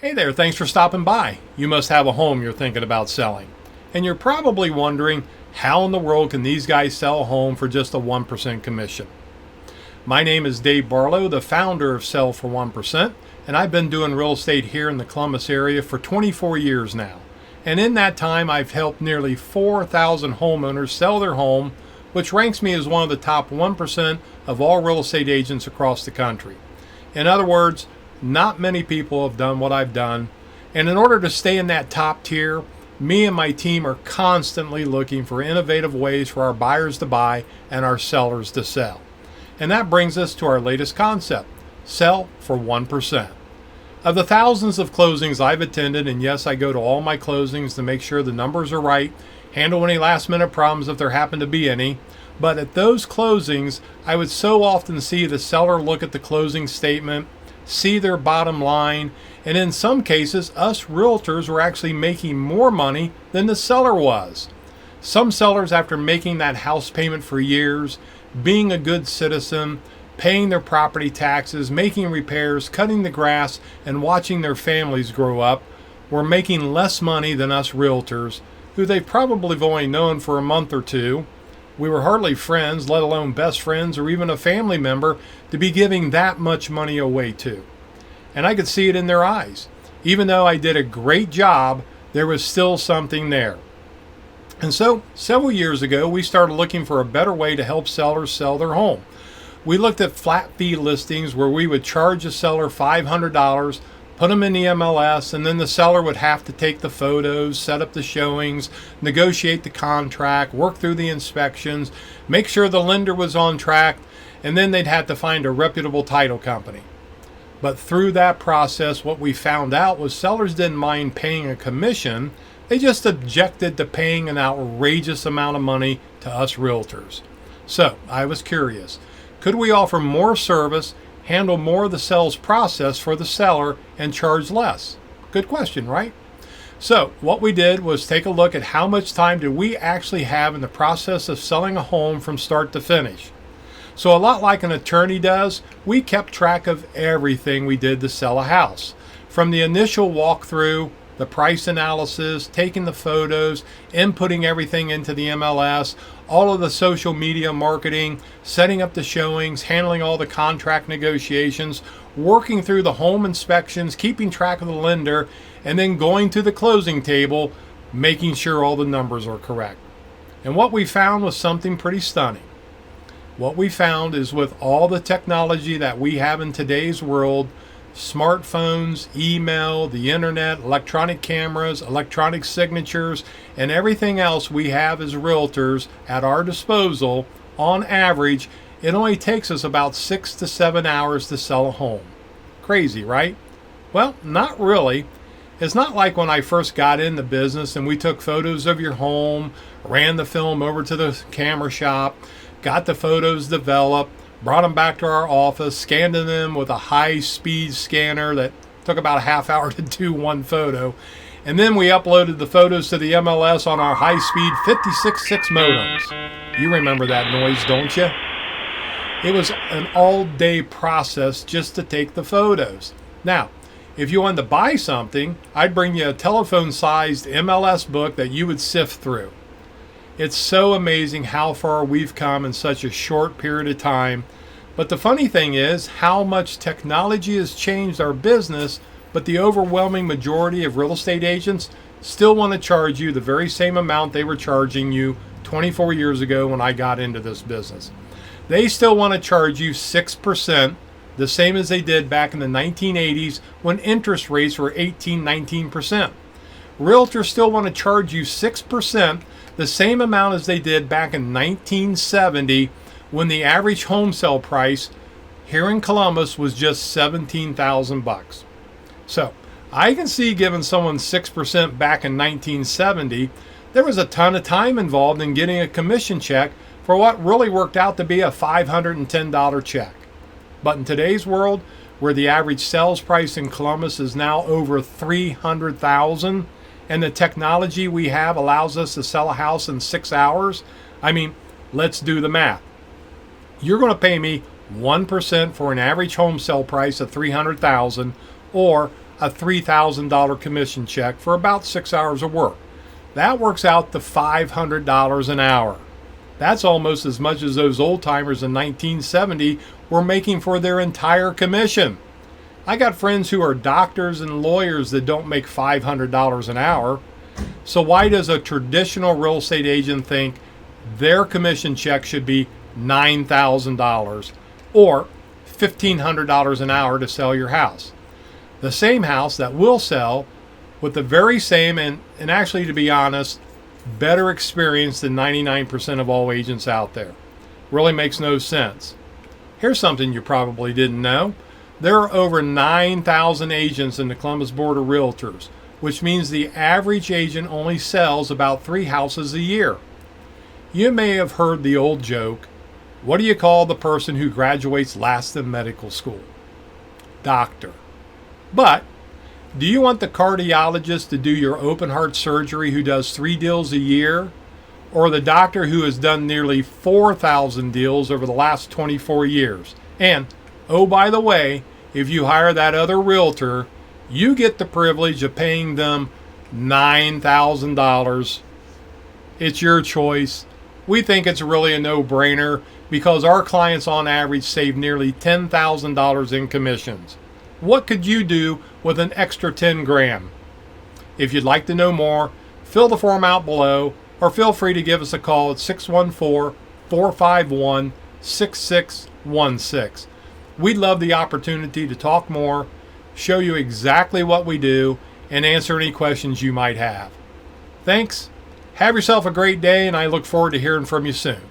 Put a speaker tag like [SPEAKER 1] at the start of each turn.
[SPEAKER 1] Hey there, thanks for stopping by. You must have a home you're thinking about selling. And you're probably wondering, how in the world can these guys sell a home for just a 1% commission? My name is Dave Barlow, the founder of Sell for 1%, and I've been doing real estate here in the Columbus area for 24 years now. And in that time, I've helped nearly 4,000 homeowners sell their home, which ranks me as one of the top 1% of all real estate agents across the country. In other words, not many people have done what I've done, and in order to stay in that top tier, me and my team are constantly looking for innovative ways for our buyers to buy and our sellers to sell. And that brings us to our latest concept, Sell for 1%. Of the thousands of closings I've attended, and yes, I go to all my closings to make sure the numbers are right, handle any last minute problems if there happen to be any, but at those closings, I would so often see the seller look at the closing statement, see their bottom line, and in some cases, us realtors were actually making more money than the seller was. Some sellers, after making that house payment for years, being a good citizen, paying their property taxes, making repairs, cutting the grass, and watching their families grow up, were making less money than us realtors, who they've probably only known for a month or two. We were hardly friends, let alone best friends or even a family member, to be giving that much money away to. And I could see it in their eyes. Even though I did a great job, there was still something there. And so, several years ago, we started looking for a better way to help sellers sell their home. We looked at flat fee listings where we would charge a seller $500, put them in the MLS, and then the seller would have to take the photos, set up the showings, negotiate the contract, work through the inspections, make sure the lender was on track, and then they'd have to find a reputable title company. But through that process, what we found out was sellers didn't mind paying a commission, they just objected to paying an outrageous amount of money to us realtors. So I was curious, could we offer more service, handle more of the sales process for the seller, and charge less? Good question, right? So what we did was take a look at how much time did we actually have in the process of selling a home from start to finish. So a lot like an attorney does, we kept track of everything we did to sell a house. From the initial walkthrough, the price analysis, taking the photos, inputting everything into the MLS, all of the social media marketing, setting up the showings, handling all the contract negotiations, working through the home inspections, keeping track of the lender, and then going to the closing table, making sure all the numbers are correct. And what we found was something pretty stunning. What we found is with all the technology that we have in today's world, smartphones, email, the internet, electronic cameras, electronic signatures, and everything else we have as realtors at our disposal, on average, it only takes us about 6 to 7 hours to sell a home. Crazy, right? Well, not really. It's not like when I first got in the business and we took photos of your home, ran the film over to the camera shop, got the photos developed, brought them back to our office, scanned them with a high-speed scanner that took about a half hour to do one photo, and then we uploaded the photos to the MLS on our high-speed 56.6 modems. You remember that noise, don't you? It was an all-day process just to take the photos. Now, if you wanted to buy something, I'd bring you a telephone-sized MLS book that you would sift through. It's so amazing how far we've come in such a short period of time. But the funny thing is how much technology has changed our business, but the overwhelming majority of real estate agents still want to charge you the very same amount they were charging you 24 years ago when I got into this business. They still want to charge you 6%, the same as they did back in the 1980s when interest rates were 18-19%. Realtors still want to charge you 6%, the same amount as they did back in 1970 when the average home sale price here in Columbus was just $17,000. So I can see giving someone 6% back in 1970, there was a ton of time involved in getting a commission check for what really worked out to be a $510 check. But in today's world, where the average sales price in Columbus is now over $300,000, and the technology we have allows us to sell a house in 6 hours, I mean, let's do the math. You're going to pay me 1% for an average home sale price of $300,000, or a $3,000 commission check for about 6 hours of work. That works out to $500 an hour. That's almost as much as those old timers in 1970 were making for their entire commission. I got friends who are doctors and lawyers that don't make $500 an hour. So why does a traditional real estate agent think their commission check should be $9,000 or $1,500 an hour to sell your house? The same house that will sell with the very same and actually, to be honest, better experience than 99% of all agents out there. Really makes no sense. Here's something you probably didn't know. There are over 9,000 agents in the Columbus Board of Realtors, which means the average agent only sells about 3 houses a year. You may have heard the old joke, what do you call the person who graduates last in medical school? Doctor. But do you want the cardiologist to do your open heart surgery who does 3 deals a year? Or the doctor who has done nearly 4,000 deals over the last 24 years? And, oh, by the way, if you hire that other realtor, you get the privilege of paying them $9,000. It's your choice. We think it's really a no-brainer because our clients on average save nearly $10,000 in commissions. What could you do with an extra 10 grand? If you'd like to know more, fill the form out below or feel free to give us a call at 614-451-6616. We'd love the opportunity to talk more, show you exactly what we do, and answer any questions you might have. Thanks. Have yourself a great day, and I look forward to hearing from you soon.